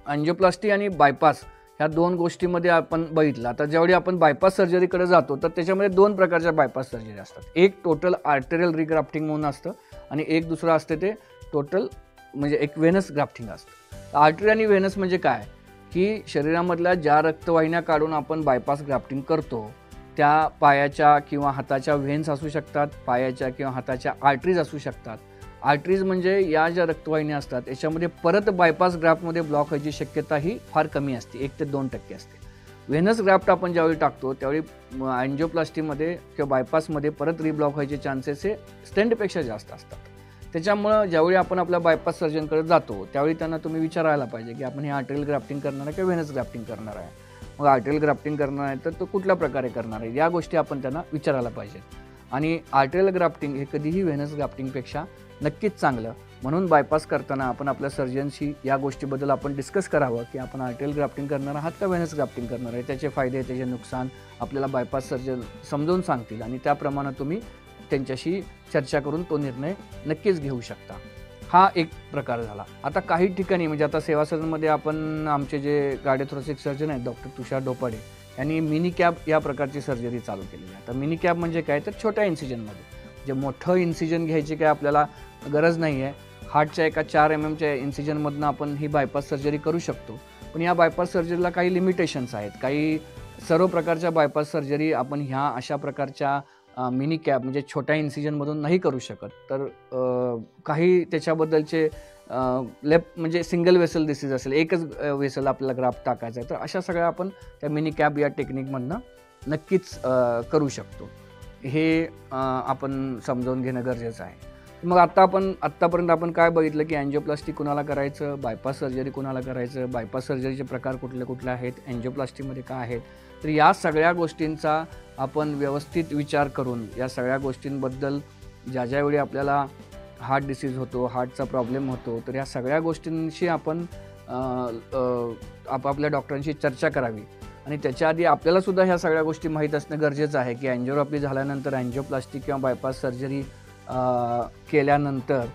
Angioplasty आणि bypass ह्या दोन गोष्टीमध्ये आपण बघितलं. आता ज्यावेळी आपण बायपास सर्जरीकडे जातो तर त्याच्यामध्ये दोन प्रकारच्या बायपास सर्जरी असतात. एक टोटल आर्टेरियल रिग्राफ्टिंग म्हणून असतं आणि एक दुसरं असतं ते टोटल म्हणजे एक व्हेनस ग्राफ्टिंग असतं. आर्टरी आणि व्हेनस म्हणजे काय की शरीरामधल्या ज्या रक्तवाहिन्या काढून आपण बायपास ग्राफ्टिंग करतो त्या पायाच्या किंवा हाताच्या व्हेन्स असू शकतात, पायाच्या किंवा हाताच्या आर्टरीज असू शकतात. आर्टरीज म्हणजे या ज्या रक्तवाहिन्या असतात याच्यामध्ये परत बायपास ग्राफ्टमध्ये ब्लॉक व्हायची शक्यता ही फार कमी असते, 1 ते 2% असते. व्हेनस ग्राफ्ट आपण ज्यावेळी टाकतो त्यावेळी अँजिओप्लास्टीमध्ये किंवा बायपासमध्ये परत रिब्लॉक व्हायचे चान्सेस हे स्टेंटपेक्षा जास्त असतात. त्याच्यामुळं ज्यावेळी आपण आपल्या बायपास सर्जनकडे जातो त्यावेळी त्यांना तुम्ही विचारायला पाहिजे की आपण हे आर्टेरियल ग्राफ्टिंग करणार आहे किंवा व्हेनस ग्राफ्टिंग करणार आहे. मग आर्टेरियल ग्राफ्टिंग करणार आहे तर तो कुठल्या प्रकारे करणार आहे या गोष्टी आपण त्यांना विचारायला पाहिजे. आणि आर्टेरियल ग्राफ्टिंग हे कधीही व्हेनस ग्राफ्टिंगपेक्षा नक्कीच चांगलं. म्हणून बायपास करताना आपण आपल्या सर्जनशी या गोष्टीबद्दल आपण डिस्कस करावं की आपण आर्टेरियल ग्राफ्टिंग करणार आहात का व्हेनस ग्राफ्टिंग करणार आहे, त्याचे फायदे त्याचे नुकसान आपल्याला बायपास सर्जन समजावून सांगतील आणि त्याप्रमाणे तुम्ही त्यांच्याशी चर्चा करून तो निर्णय नक्कीच घेऊ शकता. हा एक प्रकार झाला. आता काही ठिकाणी म्हणजे आता सेवा सदनमध्ये आपण आमचे जे कार्डिओथोरॅसिक सर्जन आहेत डॉक्टर तुषार डोपाडे यांनी मिनी कॅब या प्रकारची सर्जरी चालू केलेली आहे. आता मिनी कॅब म्हणजे काय तर छोट्या इन्सिजनमध्ये जे मोठं इन्सिजन घ्यायची काय आपल्याला गरज नाही आहे. हार्टच्या एका 4 mm इन्सिजनमधनं आपण ही बायपास सर्जरी करू शकतो. पण या बायपास सर्जरीला काही लिमिटेशन्स आहेत. काही सर्व प्रकारच्या बायपास सर्जरी आपण ह्या अशा प्रकारच्या मिनी कॅब म्हणजे छोट्या इन्सिजनमधून नाही करू शकत. तर काही त्याच्याबद्दलचे लेफ्ट म्हणजे सिंगल वेसल डिसीज असेल, एकच वेसल आपल्याला ग्राफ्ट टाकायचा आहे तर अशा सगळ्या आपण त्या मिनी कॅब या टेक्निकमधनं नक्कीच करू शकतो. हे आपण समजावून घेणं गरजेचं आहे. मग आत्तापर्यंत आपण काय बघितलं की अँजिओप्लास्टी कुणाला करायचं, बायपास सर्जरी कुणाला करायचं, बायपास सर्जरीचे प्रकार कुठले कुठले आहेत, अँजिओप्लास्टीमध्ये काय आहेत. तर या सगळ्या गोष्टींचा आपण व्यवस्थित विचार करून या सगळ्या गोष्टींबद्दल ज्यावेळी आपल्याला हार्ट डिसीज होतो, हार्टचा प्रॉब्लेम होतो तर या सगळ्या गोष्टींशी आपण आपापल्या डॉक्टरांशी चर्चा करावी. आणि त्याच्या आधी आपल्यालासुद्धा ह्या सगळ्या गोष्टी माहीत असणं गरजेचं आहे की अँजिओग्राफी झाल्यानंतर अँजिओप्लास्टी किंवा बायपास सर्जरी केल्यानंतर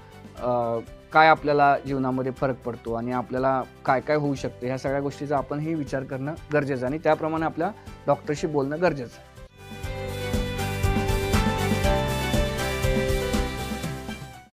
काय आपल्याला जीवनामध्ये फरक पडतो आणि आपल्याला काय काय होऊ शकतं ह्या सगळ्या गोष्टीचा आपणही विचार करणं गरजेचं आहे आणि त्याप्रमाणे आपल्या डॉक्टरशी बोलणं गरजेचं आहे.